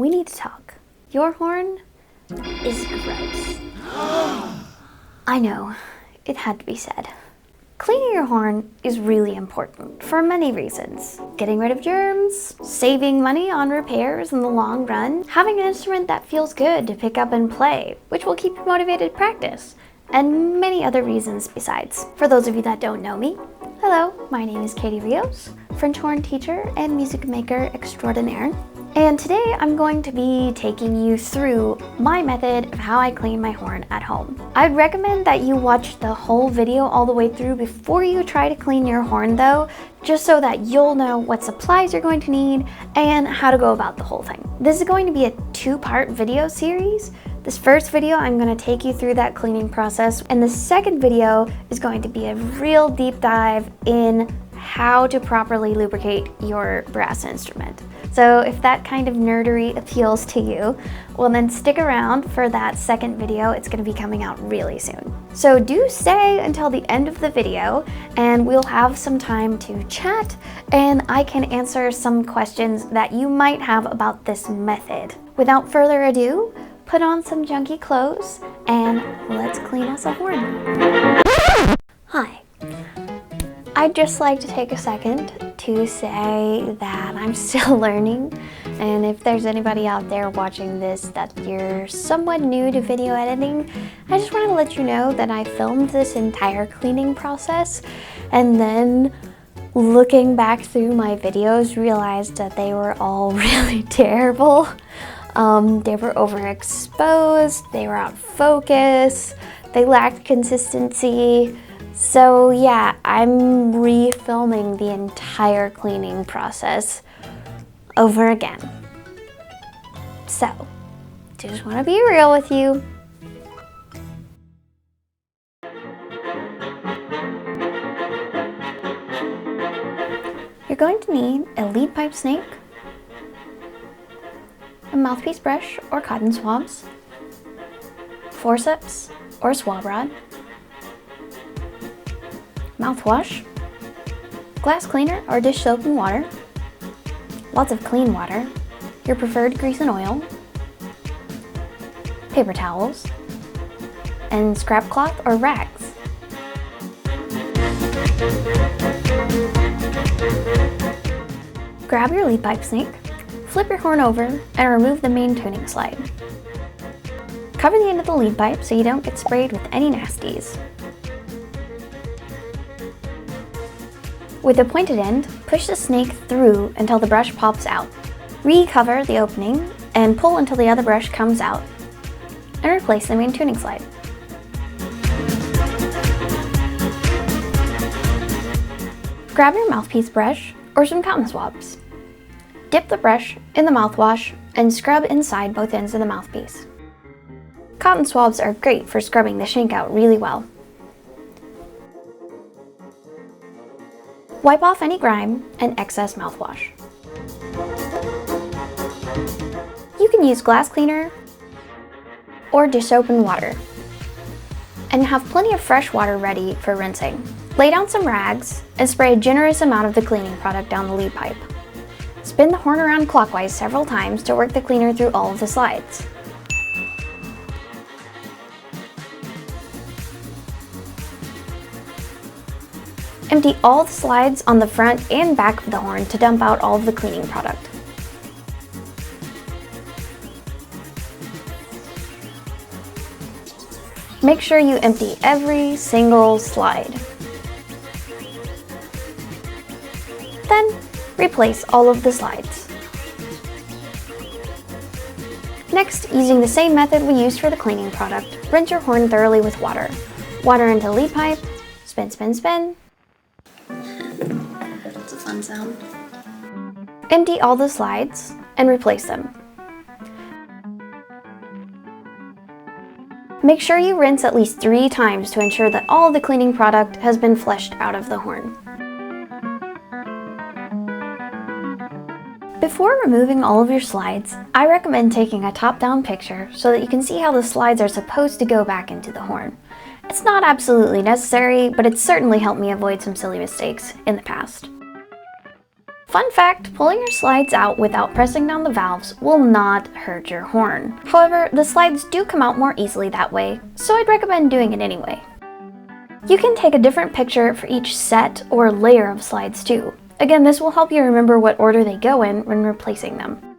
we need to talk. Your horn is gross. I know, it had to be said. Cleaning your horn is really important for many reasons. Getting rid of germs, saving money on repairs in the long run, having an instrument that feels good to pick up and play, which will keep you motivated to practice, and many other reasons besides. For those of you that don't know me, hello, my name is Katie Rios, French horn teacher and music maker extraordinaire. And today I'm going to be taking you through my method of how I clean my horn at home. I'd recommend that you watch the whole video all the way through before you try to clean your horn though, just so that you'll know what supplies you're going to need and how to go about the whole thing. This is going to be a two-part video series. This first video, I'm going to take you through that cleaning process, and the second video is going to be a real deep dive in how to properly lubricate your brass instrument. So if that kind of nerdery appeals to you, well then stick around for that second video. It's going to be coming out really soon. So do stay until the end of the video and we'll have some time to chat and I can answer some questions that you might have about this method. Without further ado, put on some junky clothes and let's clean us a horn. Hi. I'd just like to take a second to say that I'm still learning, and if there's anybody out there watching this that you're somewhat new to video editing, I just want to let you know that I filmed this entire cleaning process and then looking back through my videos realized that they were all really terrible. They were overexposed, they were out of focus, they lacked consistency. So yeah, I'm refilming the entire cleaning process over again. So, just want to be real with you. You're going to need a lead pipe snake, a mouthpiece brush or cotton swabs, forceps or swab rod, mouthwash, glass cleaner or dish soap and water, lots of clean water, your preferred grease and oil, paper towels, and scrap cloth or rags. Grab your lead pipe snake, flip your horn over, and remove the main tuning slide. Cover the end of the lead pipe so you don't get sprayed with any nasties. With a pointed end, push the snake through until the brush pops out. Recover the opening and pull until the other brush comes out, and replace the main tuning slide. Grab your mouthpiece brush or some cotton swabs. Dip the brush in the mouthwash and scrub inside both ends of the mouthpiece. Cotton swabs are great for scrubbing the shank out really well. Wipe off any grime and excess mouthwash. You can use glass cleaner or dish soap and water, and have plenty of fresh water ready for rinsing. Lay down some rags and spray a generous amount of the cleaning product down the lead pipe. Spin the horn around clockwise several times to work the cleaner through all of the slides. Empty all the slides on the front and back of the horn to dump out all of the cleaning product. Make sure you empty every single slide. Then, replace all of the slides. Next, using the same method we used for the cleaning product, rinse your horn thoroughly with water. Water into lead pipe, spin, spin, spin. That's a fun sound. Empty all the slides and replace them. Make sure you rinse at least 3 times to ensure that all of the cleaning product has been flushed out of the horn. Before removing all of your slides, I recommend taking a top-down picture so that you can see how the slides are supposed to go back into the horn. It's not absolutely necessary, but it's certainly helped me avoid some silly mistakes in the past. Fun fact, pulling your slides out without pressing down the valves will not hurt your horn. However, the slides do come out more easily that way, so I'd recommend doing it anyway. You can take a different picture for each set or layer of slides too. Again, this will help you remember what order they go in when replacing them.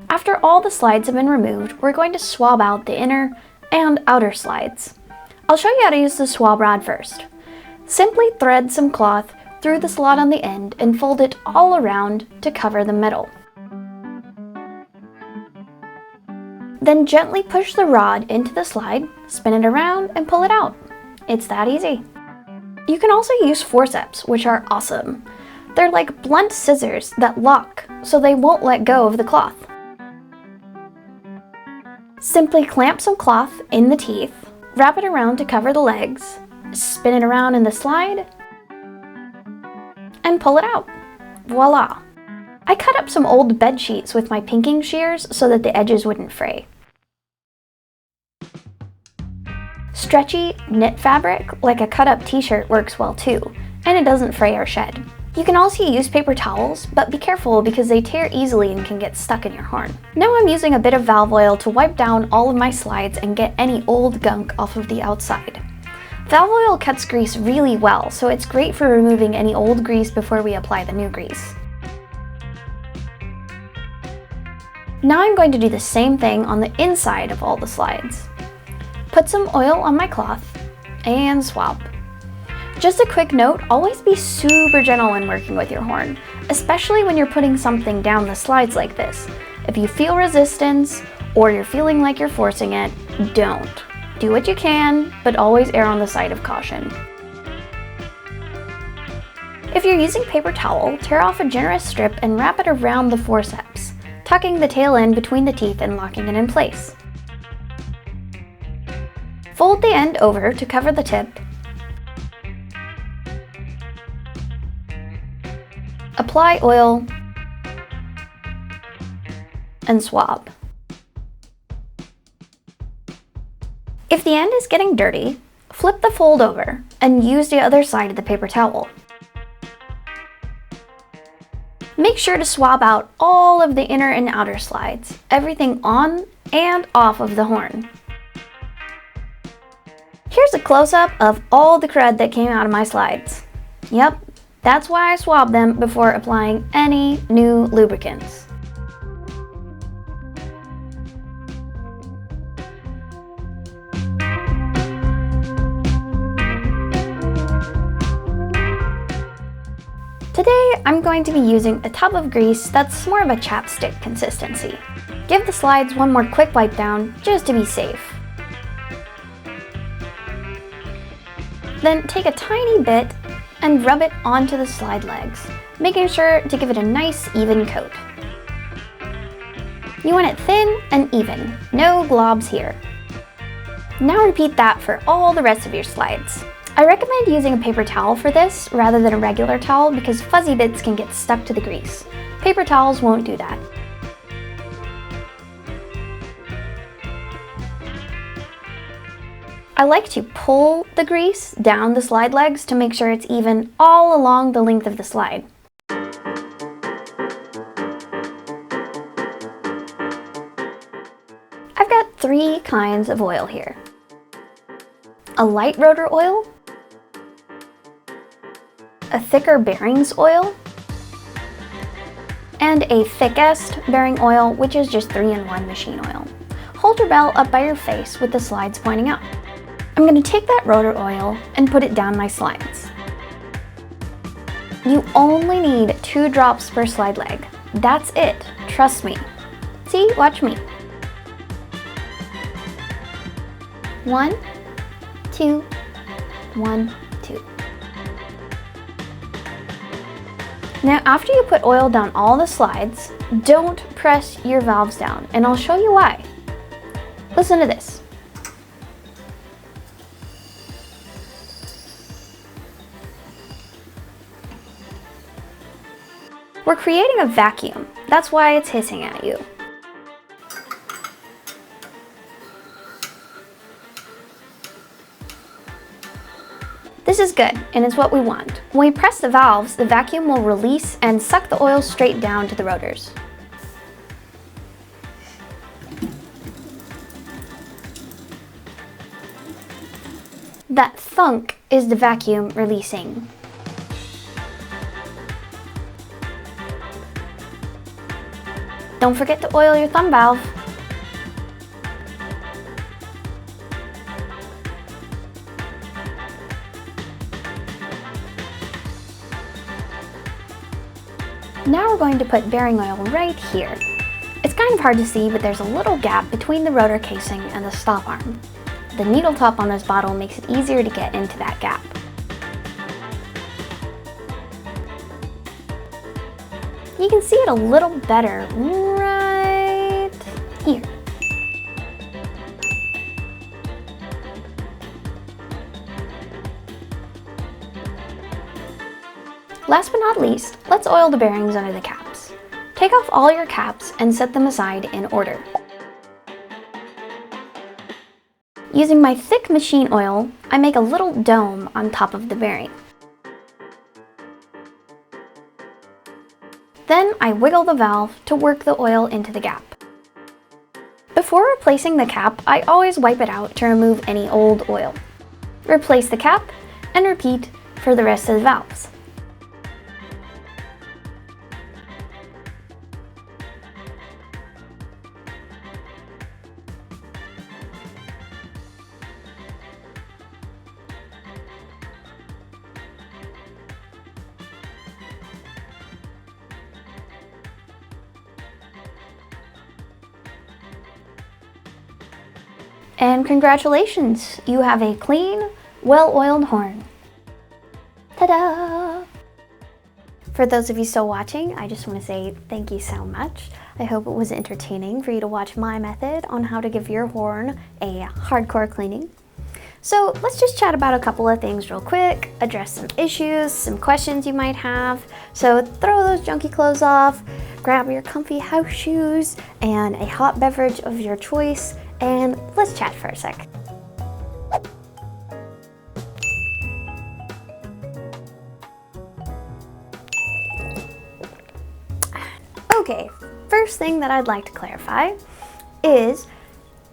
After all the slides have been removed, we're going to swab out the inner and outer slides. I'll show you how to use the swab rod first. Simply thread some cloth through the slot on the end and fold it all around to cover the middle. Then gently push the rod into the slide, spin it around, and pull it out. It's that easy. You can also use forceps, which are awesome. They're like blunt scissors that lock, so they won't let go of the cloth. Simply clamp some cloth in the teeth, wrap it around to cover the legs, spin it around in the slide, and pull it out. Voila! I cut up some old bed sheets with my pinking shears so that the edges wouldn't fray. Stretchy knit fabric, like a cut-up t-shirt, works well too, and it doesn't fray or shed. You can also use paper towels, but be careful because they tear easily and can get stuck in your horn. Now I'm using a bit of valve oil to wipe down all of my slides and get any old gunk off of the outside. Valve oil cuts grease really well, so it's great for removing any old grease before we apply the new grease. Now I'm going to do the same thing on the inside of all the slides. Put some oil on my cloth and swab. Just a quick note, always be super gentle when working with your horn, especially when you're putting something down the slides like this. If you feel resistance or you're feeling like you're forcing it, don't. Do what you can, but always err on the side of caution. If you're using paper towel, tear off a generous strip and wrap it around the forceps, tucking the tail in between the teeth and locking it in place. Fold the end over to cover the tip. Apply oil and swab. If the end is getting dirty, flip the fold over and use the other side of the paper towel. Make sure to swab out all of the inner and outer slides, everything on and off of the horn. Here's a close-up of all the crud that came out of my slides. Yep, that's why I swab them before applying any new lubricants. Today, I'm going to be using a tub of grease that's more of a chapstick consistency. Give the slides one more quick wipe down, just to be safe. Then take a tiny bit and rub it onto the slide legs, making sure to give it a nice even coat. You want it thin and even, no globs here. Now repeat that for all the rest of your slides. I recommend using a paper towel for this rather than a regular towel because fuzzy bits can get stuck to the grease. Paper towels won't do that. I like to pull the grease down the slide legs to make sure it's even all along the length of the slide. I've got 3 kinds of oil here. A light rotor oil, a thicker bearings oil, and a thickest bearing oil, which is just 3-in-1 machine oil. Hold your bell up by your face with the slides pointing out. I'm going to take that rotor oil and put it down my slides. You only need 2 drops per slide leg. That's it, trust me. See, watch me. 1, 2, 1, 2. Now after you put oil down all the slides, don't press your valves down, and I'll show you why. Listen to this. We're creating a vacuum, that's why it's hissing at you. This is good, and it's what we want. When we press the valves, the vacuum will release and suck the oil straight down to the rotors. That thunk is the vacuum releasing. Don't forget to oil your thumb valve. Now we're going to put bearing oil right here. It's kind of hard to see, but there's a little gap between the rotor casing and the stop arm. The needle top on this bottle makes it easier to get into that gap. You can see it a little better right here. Last but not least, let's oil the bearings under the caps. Take off all your caps and set them aside in order. Using my thick machine oil, I make a little dome on top of the bearing. Then I wiggle the valve to work the oil into the gap. Before replacing the cap, I always wipe it out to remove any old oil. Replace the cap and repeat for the rest of the valves. And congratulations, you have a clean, well-oiled horn. Ta-da! For those of you still watching, I just want to say thank you so much. I hope it was entertaining for you to watch my method on how to give your horn a hardcore cleaning. So let's just chat about a couple of things real quick, address some issues, some questions you might have. So throw those junky clothes off, grab your comfy house shoes and a hot beverage of your choice, and let's chat for a sec. Okay, first thing that I'd like to clarify is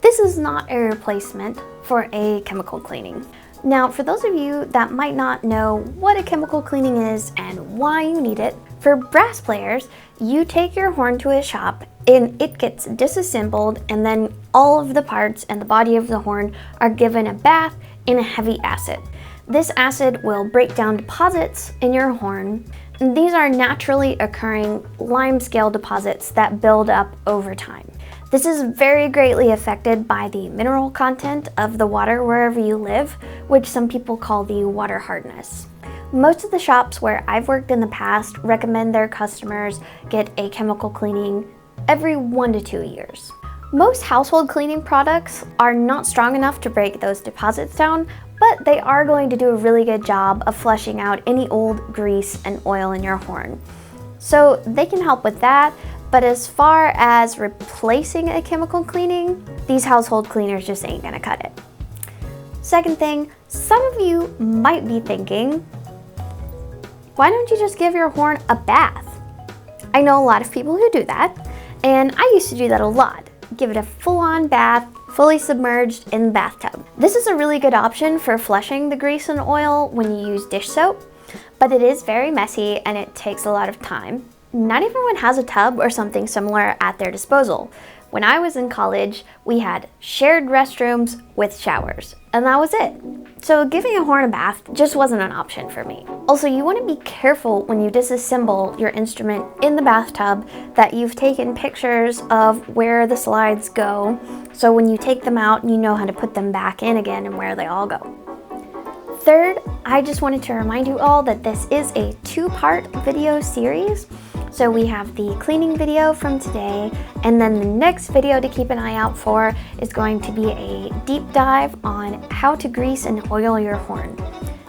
this is not a replacement for a chemical cleaning. Now, for those of you that might not know what a chemical cleaning is and why you need it, for brass players, you take your horn to a shop and it gets disassembled, and then all of the parts and the body of the horn are given a bath in a heavy acid. This acid will break down deposits in your horn. And these are naturally occurring limescale deposits that build up over time. This is very greatly affected by the mineral content of the water wherever you live, which some people call the water hardness. Most of the shops where I've worked in the past recommend their customers get a chemical cleaning every 1 to 2 years. Most household cleaning products are not strong enough to break those deposits down, but they are going to do a really good job of flushing out any old grease and oil in your horn. So they can help with that, but as far as replacing a chemical cleaning, these household cleaners just ain't gonna cut it. Second thing, some of you might be thinking, why don't you just give your horn a bath? I know a lot of people who do that, and I used to do that a lot. Give it a full-on bath, fully submerged in the bathtub. This is a really good option for flushing the grease and oil when you use dish soap, but it is very messy and it takes a lot of time. Not everyone has a tub or something similar at their disposal. When I was in college, we had shared restrooms with showers, and that was it. So giving a horn a bath just wasn't an option for me. Also, you want to be careful when you disassemble your instrument in the bathtub that you've taken pictures of where the slides go, so when you take them out, you know how to put them back in again and where they all go. Third, I just wanted to remind you all that this is a 2-part video series. So we have the cleaning video from today, and then the next video to keep an eye out for is going to be a deep dive on how to grease and oil your horn.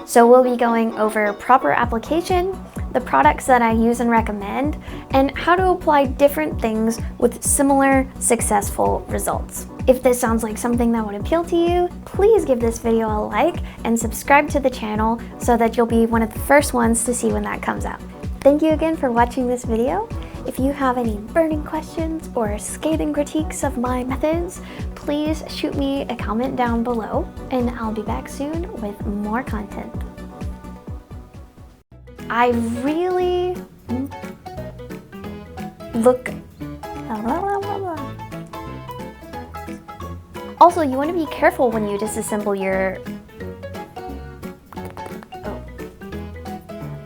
So we'll be going over proper application, the products that I use and recommend, and how to apply different things with similar successful results. If this sounds like something that would appeal to you, please give this video a like and subscribe to the channel so that you'll be one of the first ones to see when that comes out. Thank you again for watching this video. If you have any burning questions or scathing critiques of my methods, please shoot me a comment down below, and I'll be back soon with more content. I really look... Also, you want to be careful when you disassemble your...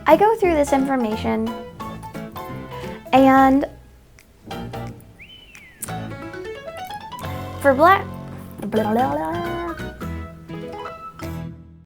I go through this information and for black...